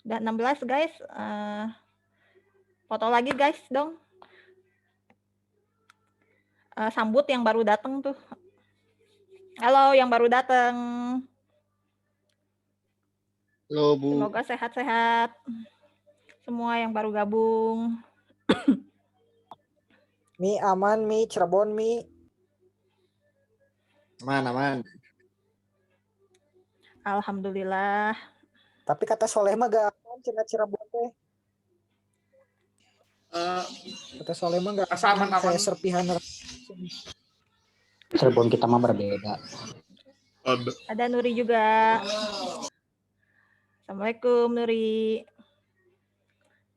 Udah 16 guys. Foto lagi guys dong. Sambut yang baru datang tuh. Halo yang baru datang. Halo Bu. Semoga sehat-sehat. Semua yang baru gabung. Mi aman, Mi Cirebon, Mi. Aman. Alhamdulillah. Tapi kata Soleh mah gak aman cina Cirebon teh. Kata Soleh mah gak aman. Kayak serpihan. Cirebon kita mah berbeda. Ada Nuri juga. Assalamualaikum Nuri.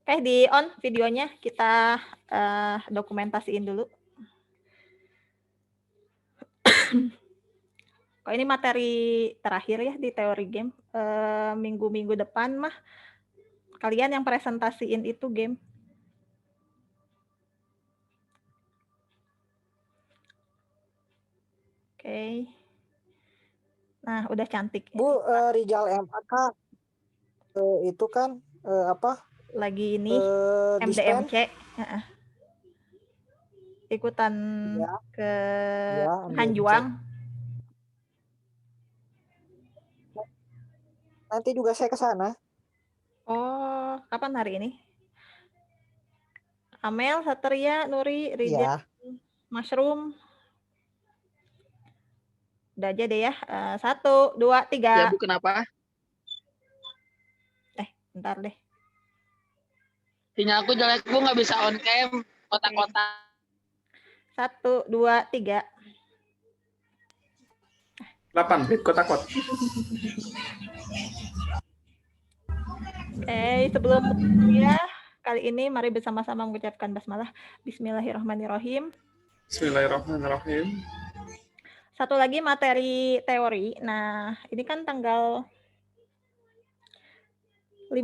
Oke, di on videonya kita dokumentasiin dulu. Kok ini materi terakhir ya di teori game. Minggu-minggu depan mah kalian yang presentasiin itu game. Oke. Nah, udah cantik. Bu, Rijal MAK itu kan apa? Lagi ini MDMC. Ikutan ya. ke ya, Hanjuang. Nanti juga saya ke sana. Oh, kapan hari ini? Amel, Satria, Nuri, Rijal, Mushroom. Udah aja deh ya. 1, 2, 3. Ya Bu, kenapa? Bentar deh. Sinyal aku jelek Bu, nggak bisa on cam, kotak-kotak. 1, 2, 3. 8 bit kotak-kotak. Sebelum ya kali ini mari bersama-sama mengucapkan basmalah. Bismillahirrahmanirrahim. Bismillahirrahmanirrahim. Satu lagi materi teori. Nah, ini kan tanggal 15.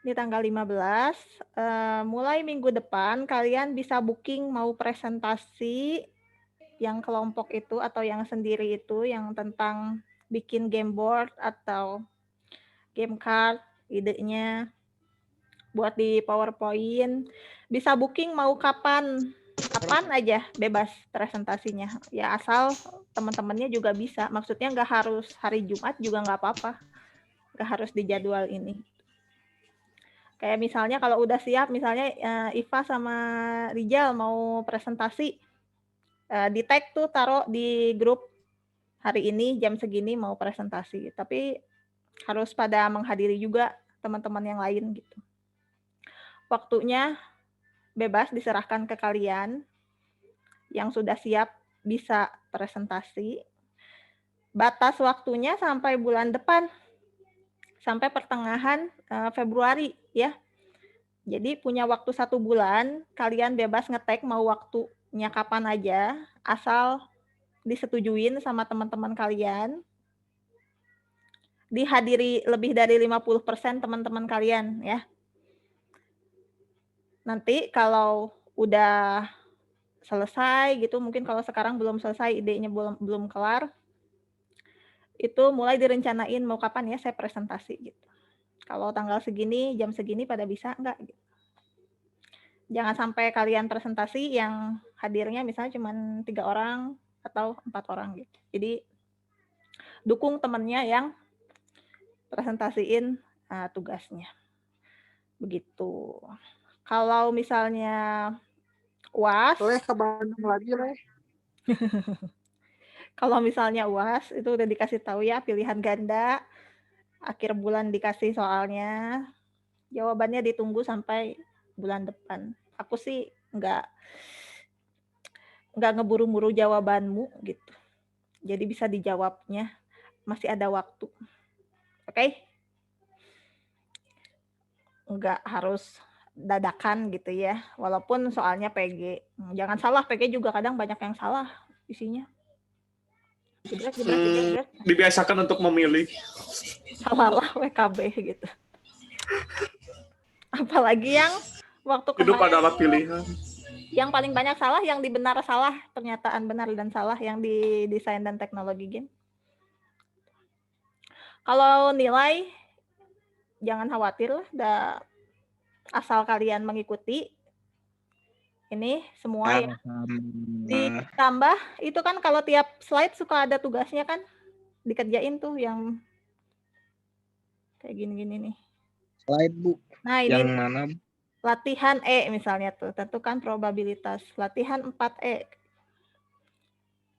Ini tanggal 15. Mulai minggu depan kalian bisa booking mau presentasi yang kelompok itu atau yang sendiri itu yang tentang bikin game board atau game card, idenya buat di PowerPoint. Bisa booking mau kapan aja bebas presentasinya. Ya asal teman-temannya juga bisa. Maksudnya nggak harus hari Jumat juga nggak apa-apa. Nggak harus di jadwal ini. Kayak misalnya kalau udah siap, misalnya Iva sama Rijal mau presentasi, di tag tuh taruh di grup hari ini jam segini mau presentasi. Tapi harus pada menghadiri juga teman-teman yang lain gitu. Waktunya bebas diserahkan ke kalian. Yang sudah siap bisa presentasi. Batas waktunya sampai bulan depan. Sampai pertengahan Februari ya. Jadi punya waktu 1 bulan, kalian bebas ngetek mau waktunya kapan aja, asal disetujuin sama teman-teman kalian. Dihadiri lebih dari 50% teman-teman kalian ya. Nanti kalau udah selesai gitu, mungkin kalau sekarang belum selesai, idenya belum kelar, itu mulai direncanain mau kapan ya saya presentasi gitu. Kalau tanggal segini, jam segini pada bisa enggak gitu. Jangan sampai kalian presentasi yang hadirnya misalnya cuma 3 orang atau 4 orang gitu. Jadi dukung temennya yang presentasiin tugasnya. Begitu. Kalau misalnya UAS, Leh ke Bandung lagi, Leh. Kalau misalnya UAS itu udah dikasih tahu ya pilihan ganda, akhir bulan dikasih soalnya, jawabannya ditunggu sampai bulan depan. Aku sih nggak ngeburu-buru jawabanmu gitu. Jadi bisa dijawabnya, masih ada waktu. Oke? Nggak harus dadakan gitu ya, walaupun soalnya PG. Jangan salah, PG juga kadang banyak yang salah isinya. Jebret. Dibiasakan untuk memilih. Salah WKB gitu. Apalagi yang waktu Hidup kemarin adalah pilihan. Yang paling banyak salah yang di benar salah, pernyataan benar dan salah yang di desain dan teknologi game. Kalau nilai jangan khawatir lah, asal kalian mengikuti ini semua ya. Ditambah itu kan kalau tiap slide suka ada tugasnya kan, dikerjain tuh yang kayak gini-gini nih. Slide, Bu. Nah, ini Yang mana, Bu? latihan E misalnya tuh, tentukan probabilitas. Latihan 4E.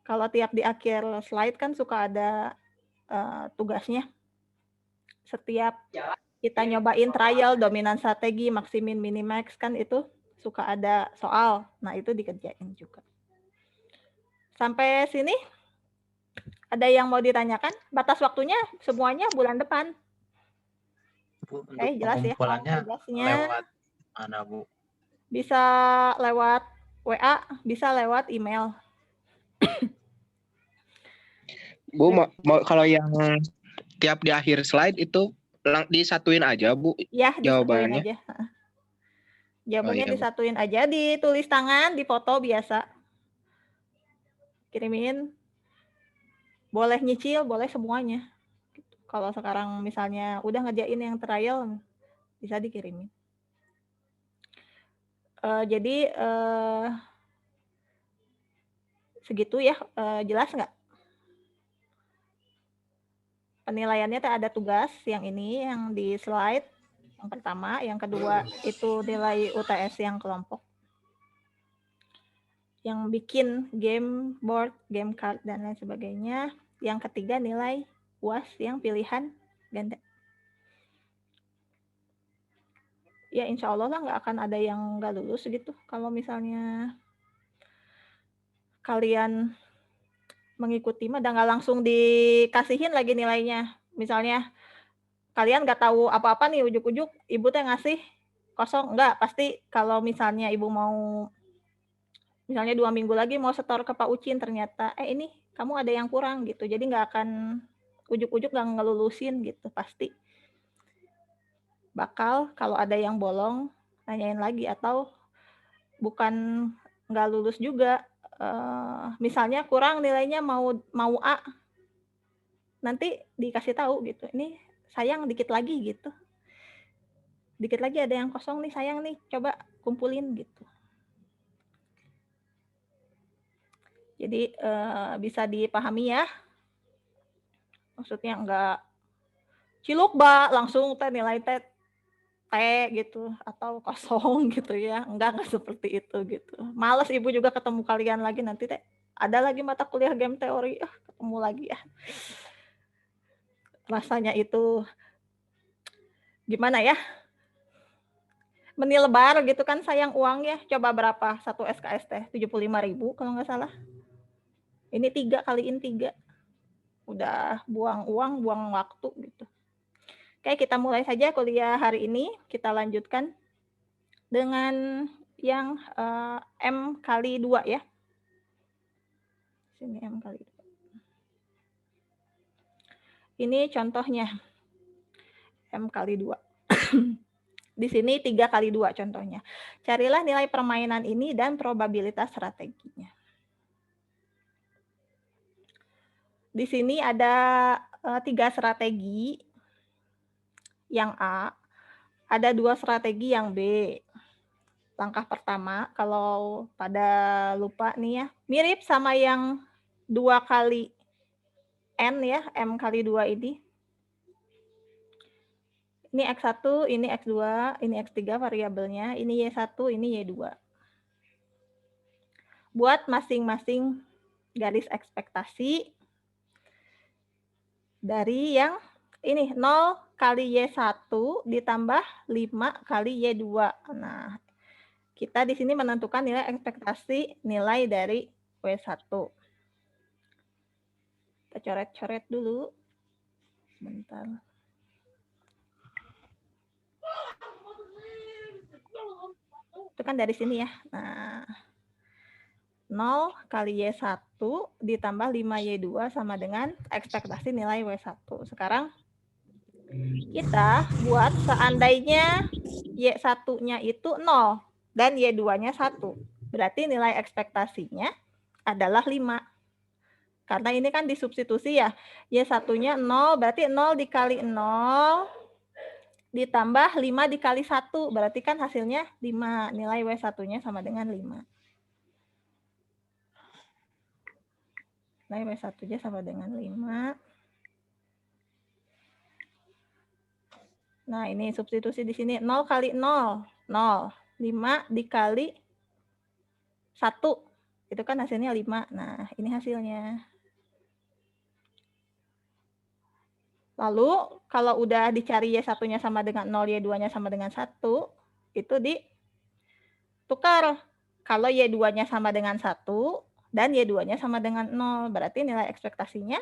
Kalau tiap di akhir slide kan suka ada tugasnya. Setiap kita nyobain trial, dominan strategi, maksimin, minimax kan itu suka ada soal. Nah, itu dikerjain juga. Sampai sini ada yang mau ditanyakan? Batas waktunya semuanya bulan depan. Bu, untuk Jelas ya. pengumpulannya Tugasnya lewat mana, Bu? bisa lewat WA, bisa lewat email. Bu, kalau yang tiap di akhir slide itu disatuin aja, Bu. Ya, jawabannya. disatuin aja. Jawabannya Oh, iya, disatuin aja, ditulis tangan, difoto biasa. Kirimin. Boleh nyicil, boleh semuanya. Kalau sekarang misalnya udah ngerjain yang trial, bisa dikirimin. Jadi segitu ya, jelas nggak? Penilaiannya ada tugas yang ini, yang di slide yang pertama, yang kedua itu nilai UTS yang kelompok, yang bikin game board, game card dan lain sebagainya. Yang ketiga nilai UAS yang pilihan ganda. Ya insya Allah lah nggak akan ada yang nggak lulus gitu kalau misalnya kalian mengikuti mah dan nggak langsung dikasihin lagi nilainya. Misalnya kalian nggak tahu apa-apa nih, ujuk-ujuk ibu teh ngasih kosong. Enggak, pasti kalau misalnya ibu mau misalnya 2 minggu lagi mau setor ke Pak Ucin, ternyata ini kamu ada yang kurang gitu. Jadi nggak akan ujuk-ujuk nggak ngelulusin gitu. Pasti bakal kalau ada yang bolong nanyain lagi, atau bukan nggak lulus juga. Misalnya kurang nilainya mau A, nanti dikasih tahu gitu, ini sayang dikit lagi gitu, dikit lagi ada yang kosong nih, sayang nih, coba kumpulin gitu. Jadi bisa dipahami ya, maksudnya enggak ciluk ba langsung teh nilai teh T gitu atau kosong gitu ya, enggak seperti itu gitu. Males ibu juga ketemu kalian lagi, nanti teh ada lagi mata kuliah game teori, ketemu lagi ya. Rasanya itu gimana ya, menilbar gitu kan, sayang uang ya. Coba berapa satu SKS teh, 75.000 kalau nggak salah. Ini 3 kaliin 3, udah buang uang, buang waktu gitu. Oke, kita mulai saja kuliah hari ini. Kita lanjutkan dengan yang M kali 2 ya. Sini M kali 2. Ini contohnya M kali 2. Di sini 3 kali 2 contohnya. Carilah nilai permainan ini dan probabilitas strateginya. Di sini ada 3 strategi yang A, ada 2 strategi yang B. Langkah pertama, kalau pada lupa nih ya, mirip sama yang 2 kali N ya, M kali 2 ini. Ini X1, ini X2, ini X3 variabelnya, ini Y1, ini Y2. Buat masing-masing garis ekspektasi dari yang ini 0 kali Y1 ditambah 5 kali Y2. Nah, kita di sini menentukan nilai ekspektasi nilai dari W1. Kita coret-coret dulu. Sebentar. Itu kan dari sini ya. Nah, 0 kali Y1 ditambah 5Y2 sama dengan ekspektasi nilai W1. Sekarang kita buat seandainya Y1-nya itu 0 dan Y2-nya 1. Berarti nilai ekspektasinya adalah 5. Karena ini kan disubstitusi ya. Y1-nya 0, berarti 0 dikali 0 ditambah 5 dikali 1. Berarti kan hasilnya 5. Nilai W1-nya sama dengan 5. Nilai W1-nya sama dengan 5. Nah, ini substitusi di sini. 0 kali 0. 0. 5 dikali 1. Itu kan hasilnya 5. Nah, ini hasilnya. Lalu, kalau udah dicari Y1-nya sama dengan 0, Y2-nya sama dengan 1, itu ditukar. Kalau Y2-nya sama dengan 1, dan Y2-nya sama dengan 0. Berarti nilai ekspektasinya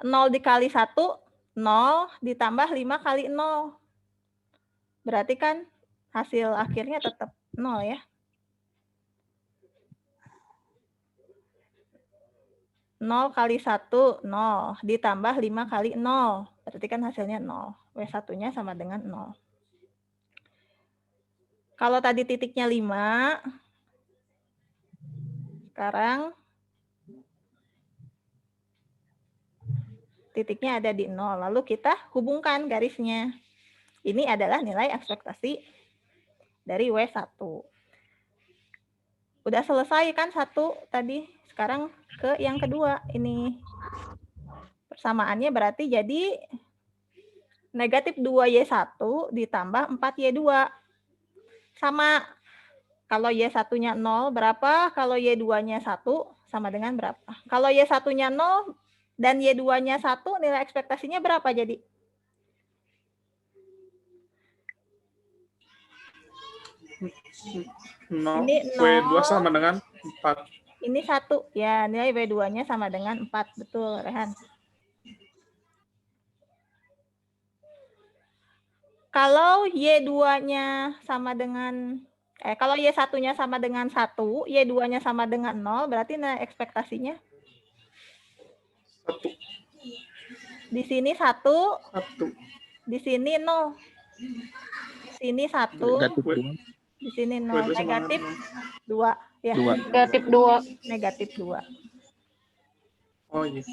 0 dikali 1, 0 ditambah 5 kali 0. Berarti kan hasil akhirnya tetap 0 ya. 0 kali 1, 0. Ditambah 5 kali 0. Berarti kan hasilnya 0. W1-nya sama dengan 0. Kalau tadi titiknya 5, sekarang titiknya ada di 0. Lalu kita hubungkan garisnya. Ini adalah nilai ekspektasi dari W1. Udah selesai kan 1 tadi. Sekarang ke yang kedua. Ini persamaannya berarti jadi negatif 2Y1 ditambah 4Y2. Sama. Kalau Y1-nya 0 berapa? Kalau Y2-nya 1 sama dengan berapa? Kalau Y1-nya 0 dan Y2-nya 1, nilai ekspektasinya berapa jadi? Ini 0. W2 sama dengan 4. Ini 1. Ya, nilai W2-nya sama dengan 4. Betul, Rehan. Kalau Y2-nya sama dengan kalau Y1-nya sama dengan 1, Y2-nya sama dengan 0, berarti nilai ekspektasinya 1. di sini 1, 1. di sini 0. Di sini 1, Negatif di sini 0. W2 sama Negatif dengan 2. Ya, 2. Negatif 2. negatif 2. Oh iya.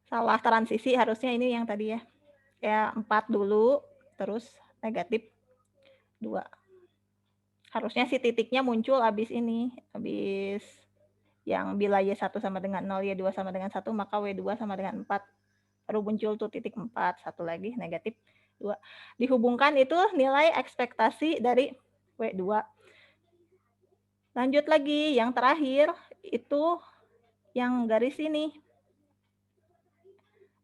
Salah transisi harusnya ini yang tadi ya. Ya, 4 dulu, terus negatif 2. Harusnya si titiknya muncul habis ini. Habis yang bila Y1 sama dengan 0, Y2 sama dengan 1, maka W2 sama dengan 4. Baru muncul tuh titik 4. Satu lagi, negatif 2. Dihubungkan itu nilai ekspektasi dari W2. Lanjut lagi, yang terakhir itu yang garis ini.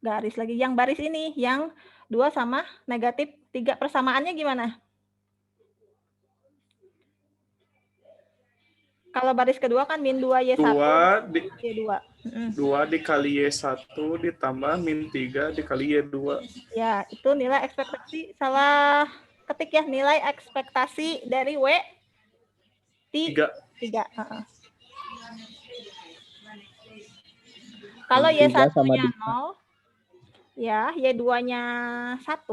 Garis lagi, yang baris ini, yang 2 sama negatif 3. Persamaannya gimana? Kalau baris kedua kan min 2Y1, Y2. 2 dikali Y1 ditambah min 3 dikali Y2. Ya, itu nilai ekspektasi. Salah ketik ya, nilai ekspektasi dari W3. 3. Kalau Min 3 sama Y1-nya 0, ya, Y2-nya 1,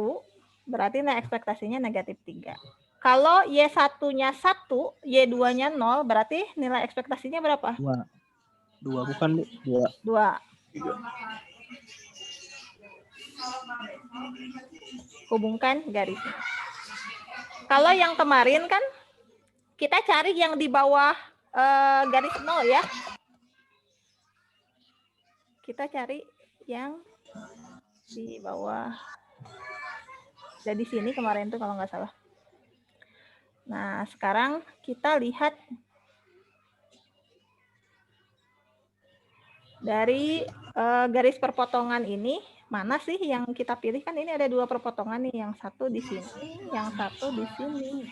berarti nilai ekspektasinya negatif 3. Kalau Y1-nya 1, Y2-nya 0, berarti nilai ekspektasinya berapa? 2 bukan, Bu? 2. 2. 3. Hubungkan garisnya. Kalau yang kemarin kan kita cari yang di bawah garis 0 ya. Kita cari yang di bawah. Jadi sini kemarin tuh kalau nggak salah. Nah, sekarang kita lihat dari garis perpotongan ini, mana sih yang kita pilih? Kan ini ada 2 perpotongan nih, yang satu di sini, yang satu di sini.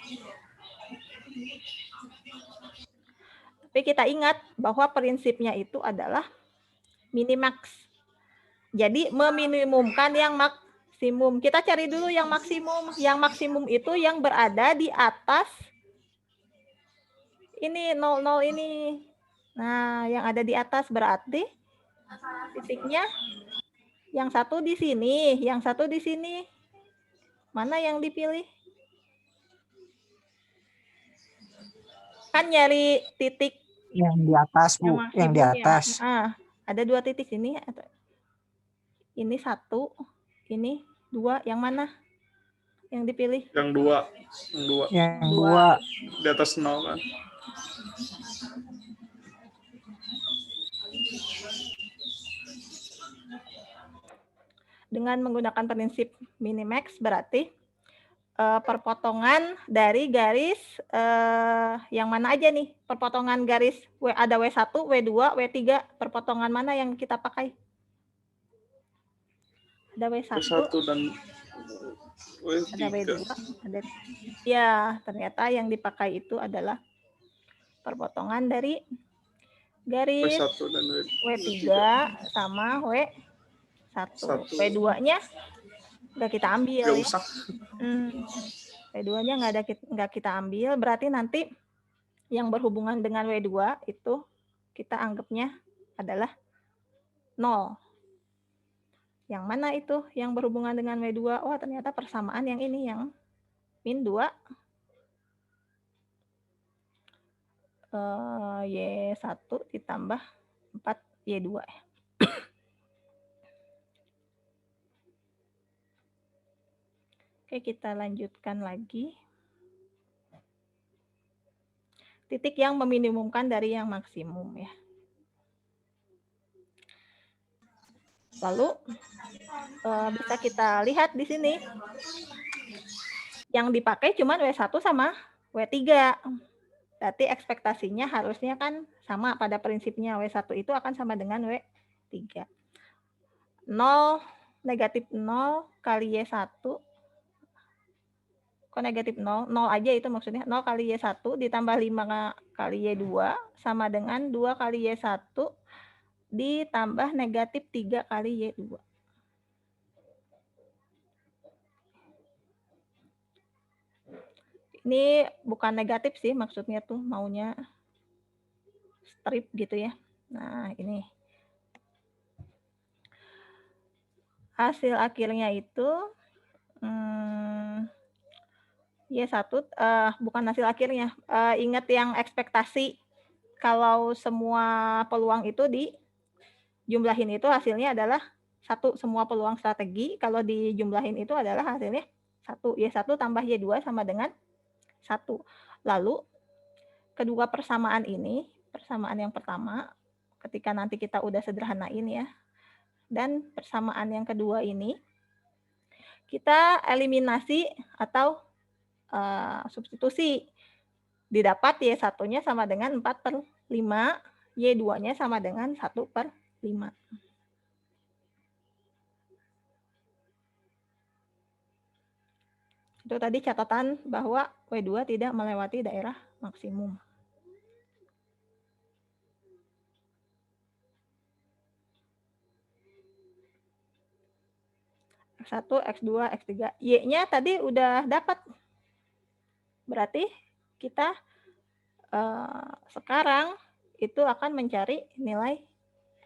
Tapi kita ingat bahwa prinsipnya itu adalah minimax. Jadi meminimumkan yang maksimum. Kita cari dulu yang maksimum. Yang maksimum itu yang berada di atas ini 00 ini. Nah, yang ada di atas berarti titiknya yang satu di sini, yang satu di sini. Mana yang dipilih? Kan nyari titik Yang di atas, yang Bu. Yang di maksimum ya. atas. Ada 2 titik ini. Ini 1, ini 2. Yang mana yang dipilih? Yang 2. Yang 2. Yang 2. 2. Di atas 0 kan. Dengan menggunakan prinsip minimax berarti perpotongan dari garis yang mana aja nih? Perpotongan garis ada W1, W2, W3. Perpotongan mana yang kita pakai? Ada W1, W1 dan W3. ada W2, ada. Ya, ternyata yang dipakai itu adalah perpotongan dari garis W1 dan W3 sama W1. W2-nya nggak kita ambil Gak ya. usah. W2-nya nggak kita ambil, berarti nanti yang berhubungan dengan W2 itu kita anggapnya adalah 0. Yang mana itu yang berhubungan dengan W2? Oh, ternyata persamaan yang ini, yang min 2 Y1 ditambah 4 Y2. Oke, kita lanjutkan lagi. Titik yang meminimumkan dari yang maksimum ya. Lalu bisa kita lihat di sini. Yang dipakai cuma W1 sama W3. Berarti ekspektasinya harusnya kan sama pada prinsipnya. W1 itu akan sama dengan W3. 0, negatif 0 kali Y1. Kok negatif 0? 0 aja itu maksudnya. 0 kali Y1 ditambah 5 kali Y2 sama dengan 2 kali Y1 ditambah negatif 3 kali Y2. Ini bukan negatif sih, maksudnya tuh maunya strip gitu ya. Nah, ini. Hasil akhirnya itu Y1, bukan hasil akhirnya. Ingat yang ekspektasi. Kalau semua peluang itu dijumlahin itu hasilnya adalah 1. Semua peluang strategi. Kalau dijumlahin itu adalah hasilnya 1. Y1 tambah Y2 sama dengan 1. Lalu kedua persamaan ini, persamaan yang pertama, ketika nanti kita udah sederhanain ya, dan persamaan yang kedua ini, kita eliminasi atau substitusi. Didapat Y1-nya sama dengan 4/5, Y2-nya sama dengan 1/5. Itu tadi catatan bahwa W2 tidak melewati daerah maksimum. X1, X2, X3. Y-nya tadi udah dapat. Berarti kita sekarang itu akan mencari nilai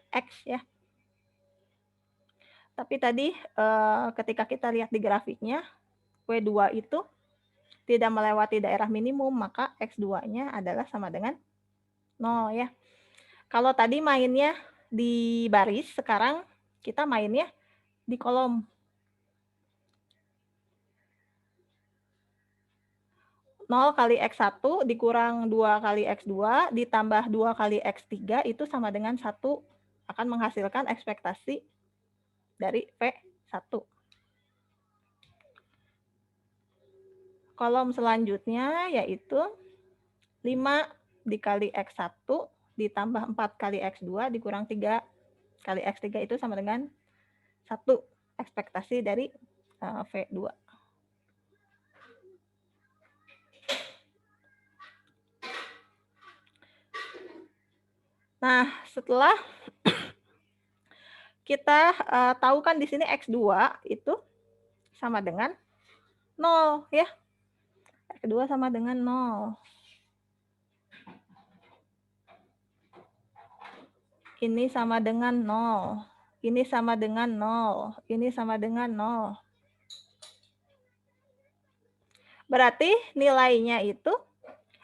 X ya. Tapi tadi ketika kita lihat di grafiknya, W2 itu tidak melewati daerah minimum, maka X2-nya adalah sama dengan 0 ya. Kalau tadi mainnya di baris, sekarang kita mainnya di kolom. 0 kali X1 dikurang 2 kali X2 ditambah 2 kali X3 itu sama dengan 1. Akan menghasilkan ekspektasi dari V1. Kolom selanjutnya yaitu 5 dikali X1 ditambah 4 kali X2 dikurang 3 kali X3 itu sama dengan 1. Ekspektasi dari V2. Nah, setelah kita tahu kan di sini X2 itu sama dengan 0 ya. X2 sama dengan 0. Ini sama dengan 0. Ini sama dengan 0. Ini sama dengan 0. Berarti nilainya itu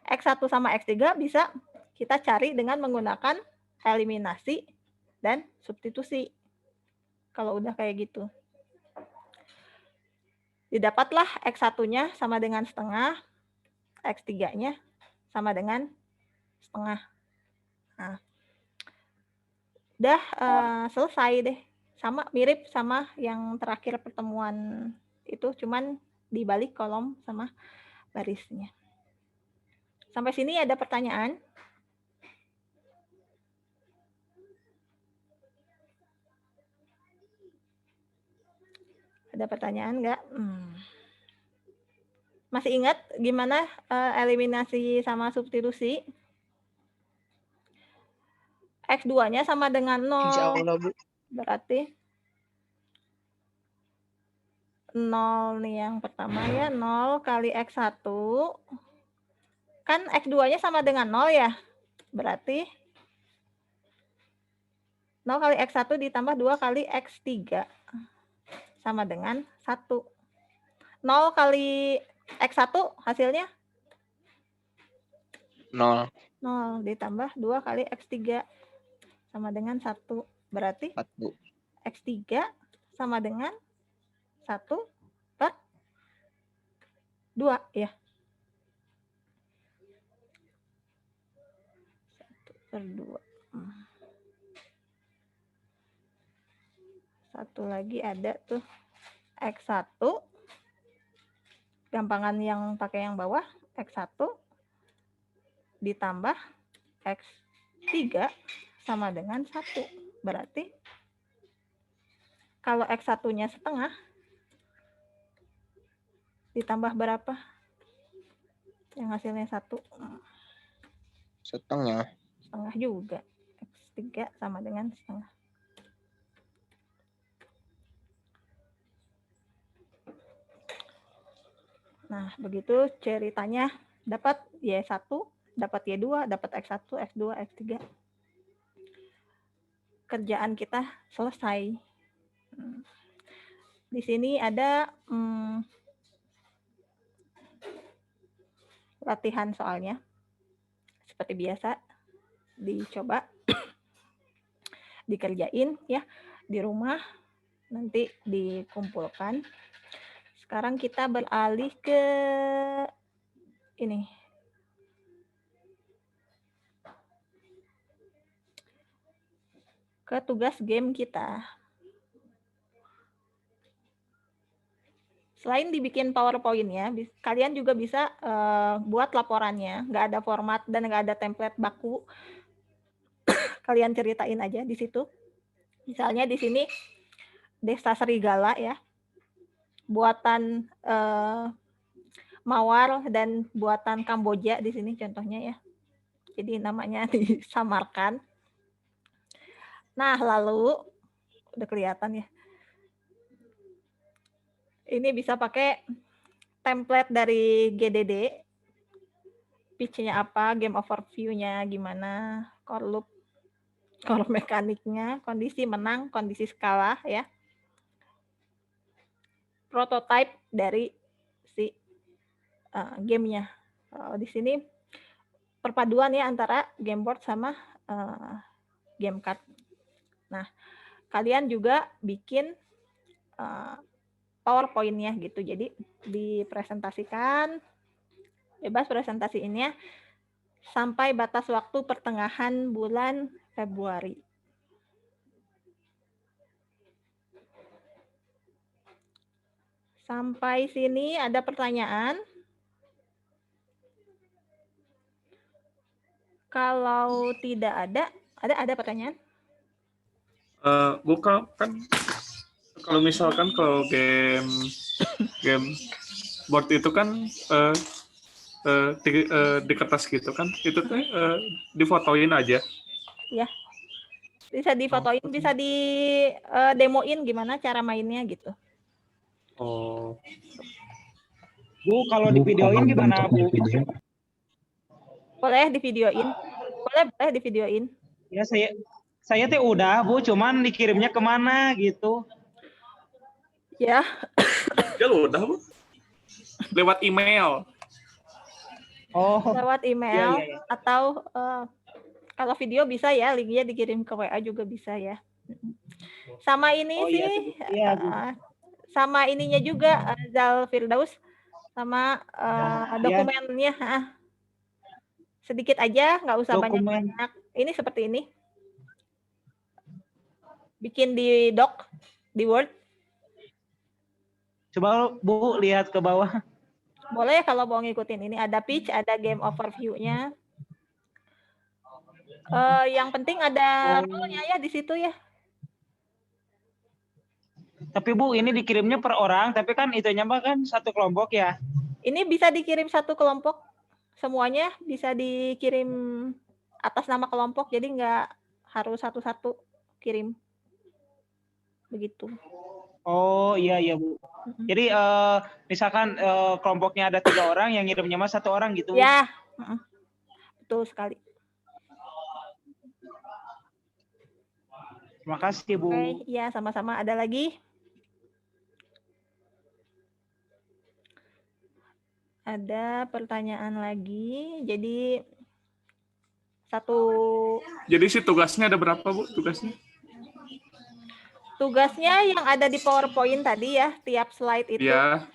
X1 sama X3 bisa kita cari dengan menggunakan eliminasi dan substitusi. Kalau udah kayak gitu. Didapatlah X1-nya sama dengan setengah, X3-nya sama dengan setengah. Nah, udah selesai deh. Sama mirip sama yang terakhir pertemuan itu, cuman dibalik kolom sama barisnya. Sampai sini ada pertanyaan? Ada pertanyaan nggak? Masih ingat gimana eliminasi sama substitusi? X2-nya sama dengan 0. Insya Allah, Bu. Berarti 0 nih yang pertama ya. 0 kali X1. Kan X2-nya sama dengan 0 ya. Berarti 0 kali X1 ditambah 2 kali X3. Sama dengan 1. 0 kali X1 hasilnya? 0. 0 ditambah 2 kali X3. Sama dengan 1. Berarti 1. X3 sama dengan 1 per 2 ya. 1 per 2. Satu lagi ada tuh X1. Gampangan yang pakai yang bawah. X1 ditambah X3 sama dengan 1. Berarti kalau X1-nya setengah, ditambah berapa? Yang hasilnya 1. Setengah. Setengah juga. X3 sama dengan setengah. Nah, begitu ceritanya. Dapat Y1, dapat Y2, dapat X1, X2, X3. Kerjaan kita selesai. Di sini ada latihan soalnya. Seperti biasa, dicoba, dikerjain ya di rumah, nanti dikumpulkan. Sekarang kita beralih ke ini. Ke tugas game kita. Selain dibikin PowerPoint-nya, kalian juga bisa buat laporannya. Nggak ada format dan nggak ada template baku. Kalian ceritain aja di situ. Misalnya di sini Desa Serigala ya. Buatan Mawar dan buatan Kamboja di sini contohnya ya. Jadi namanya disamarkan. Nah, lalu udah kelihatan ya. Ini bisa pakai template dari GDD. Pitch-nya apa, game overview-nya gimana, core loop, core mekaniknya, kondisi menang, kondisi skala ya. Prototype dari si gamenya. Di sini perpaduan ya antara game board sama game card. Nah, kalian juga bikin PowerPoint-nya gitu. Jadi dipresentasikan, bebas presentasiinnya sampai batas waktu pertengahan bulan Februari. Sampai sini ada pertanyaan? Kalau tidak ada pertanyaan? Bukan kan kalau misalkan kalau game board itu kan di kertas gitu kan, itu tuh difotoin aja. Ya, bisa difotoin, bisa di demoin gimana cara mainnya gitu. Oh, Bu, kalau di videoin gimana, Bu? Boleh di videoin, boleh di videoin. Ya saya teh udah, Bu, cuman dikirimnya kemana gitu. Ya, ya udah Bu. lewat email. Oh, lewat email iya. atau kalau video bisa ya, linknya dikirim ke WA juga bisa ya. Sama ini Oh, sih, iya, iya, Bu. sama ininya juga Zal Firdaus, sama dokumennya, sedikit aja, nggak usah Dokumen. banyak-banyak. Ini seperti ini. Bikin di doc, di Word. Coba Bu lihat ke bawah. Boleh kalau mau ngikutin ini, ada pitch, ada game overview-nya. Yang penting ada role-nya ya di situ ya. Tapi Bu, ini dikirimnya per orang, tapi kan itunya mah kan satu kelompok ya. Ini bisa dikirim satu kelompok, semuanya bisa dikirim atas nama kelompok, jadi nggak harus satu-satu kirim. Begitu. Oh iya Bu. Jadi misalkan kelompoknya ada 3 orang, yang ngirimnya mah 1 orang gitu. Ya, betul sekali. Terima kasih Bu. Oke, ya sama-sama. Ada lagi? Ada pertanyaan lagi. Jadi Jadi si tugasnya ada berapa Bu tugasnya? tugasnya yang ada di PowerPoint tadi ya, tiap slide itu. Ya.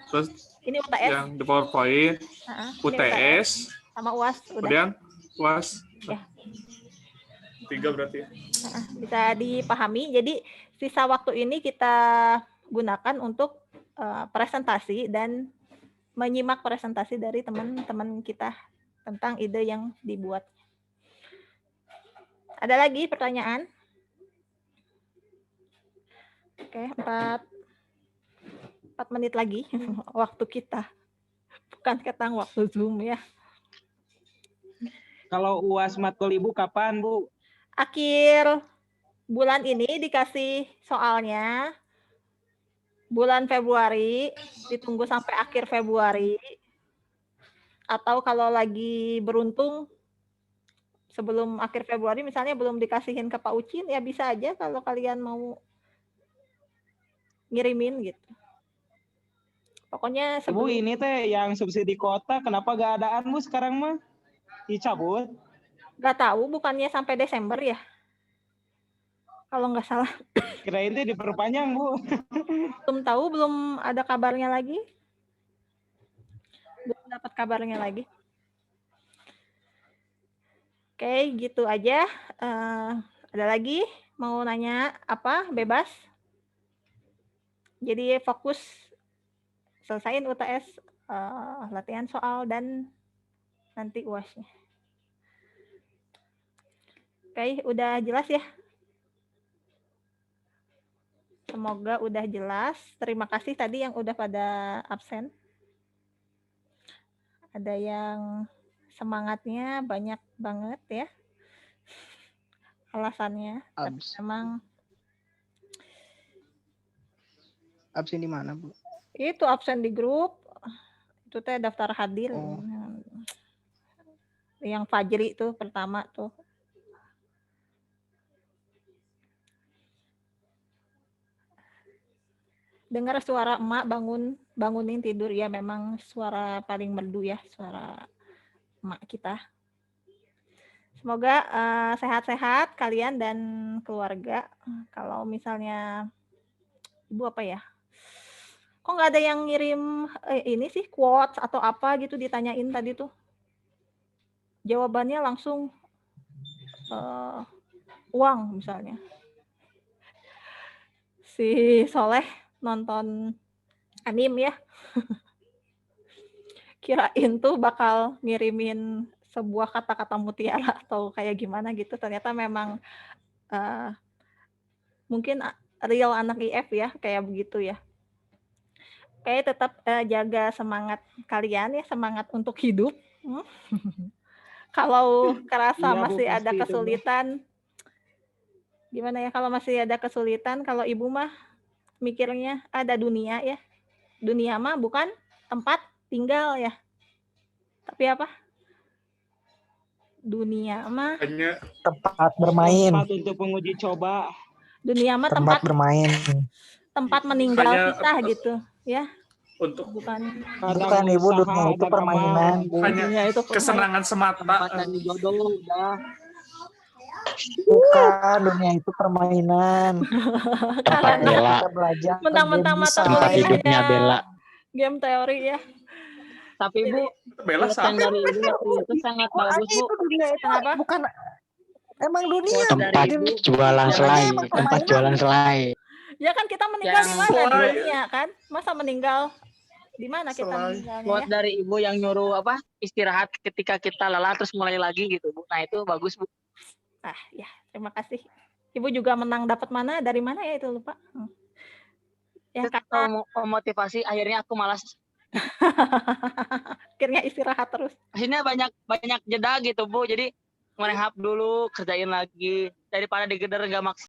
Terus Ini UTS. yang di PowerPoint, Ini UTS, sama UAS udah. kemudian UAS. Ya. 3 berarti ya. Bisa dipahami. Jadi sisa waktu ini kita gunakan untuk presentasi dan menyimak presentasi dari teman-teman kita tentang ide yang dibuat. Ada lagi pertanyaan? Oke, 4 menit lagi waktu kita. Bukan ketang waktu Zoom ya. Kalau UAS matkul Ibu kapan Bu? Akhir bulan ini dikasih soalnya. Bulan Februari, ditunggu sampai akhir Februari. Atau kalau lagi beruntung sebelum akhir Februari misalnya belum dikasihin ke Pak Ucin, ya bisa aja kalau kalian mau ngirimin gitu. Pokoknya Bu, ini teh yang subsidi kota, kenapa gak adaan Bu sekarang mah? Dicabut? Nggak tahu, bukannya sampai Desember ya? Kalau nggak salah. Kirain teh diperpanjang Bu. Belum tahu, belum ada kabarnya lagi. Belum dapat kabarnya lagi. Oke, gitu aja. Ada lagi mau nanya apa? Bebas. Jadi fokus selesaiin UTS, latihan soal, dan nanti UAS-nya. Oke, udah jelas ya? Semoga udah jelas. Terima kasih tadi yang udah pada absen. Ada yang semangatnya banyak banget ya. Alasannya. Tapi memang Absen di mana, Bu? itu absen di grup. Itu teh daftar hadir. Oh. Yang Fajri tuh pertama tuh. Dengar suara emak bangunin tidur, ya memang suara paling merdu ya, suara emak kita. Semoga sehat-sehat kalian dan keluarga. Kalau misalnya Ibu apa ya? Kok nggak ada yang ngirim ini sih quotes atau apa gitu ditanyain tadi tuh? Jawabannya langsung uang misalnya. Si Soleh nonton anime ya. Kirain tuh bakal ngirimin sebuah kata-kata mutiara atau kayak gimana gitu. Ternyata memang mungkin real anak IF ya, kayak begitu ya. Oke, tetap jaga semangat kalian ya, semangat untuk hidup. Kalau kerasa Iya, Bu, masih ada pasti itu, Bu. kesulitan, gimana ya, kalau masih ada kesulitan, kalau Ibu mah mikirnya ada dunia ya. Dunia mah bukan tempat tinggal ya. Tapi apa? Dunia mah Hanya Tempat bermain. Tempat untuk menguji coba. dunia mah Tempat bermain. tempat meninggal Hanya kita gitu ya. untuk Bukan. Bukan Ibu, dunia itu permainan. Bu. hanya Dunia itu kesenangan semata. Kesempatan jodoh udah. Bukan, dunia itu permainan. Kalian Bella. Kita belajar. mentang-mentang game mata desain. Tempat hidupnya kuliahnya Bella. game teori ya. Tapi Bu, Bella quote sampai yang dari Ibu waktu itu sangat bagus Bu. Itu dunia itu Kenapa? bukan emang dunia. Tempat Ibu. jualan Yang selai. emang Tempat permainan. jualan selai. Ya kan kita meninggal di Yang mana? Di selai. dunia kan? Masa meninggal di mana kita Selai. meninggalnya Quote ya? dari Ibu yang nyuruh istirahat ketika kita lelah terus mulai lagi gitu Bu. Nah itu bagus Bu. Ah, ya, terima kasih. Ibu juga menang dapat mana? Dari mana ya itu lupa. Ya Terus karena kalau memotivasi akhirnya aku malas. akhirnya istirahat terus. Akhirnya banyak jeda gitu Bu. Jadi ngerehab dulu, kerjain lagi daripada digeder gak maksimal.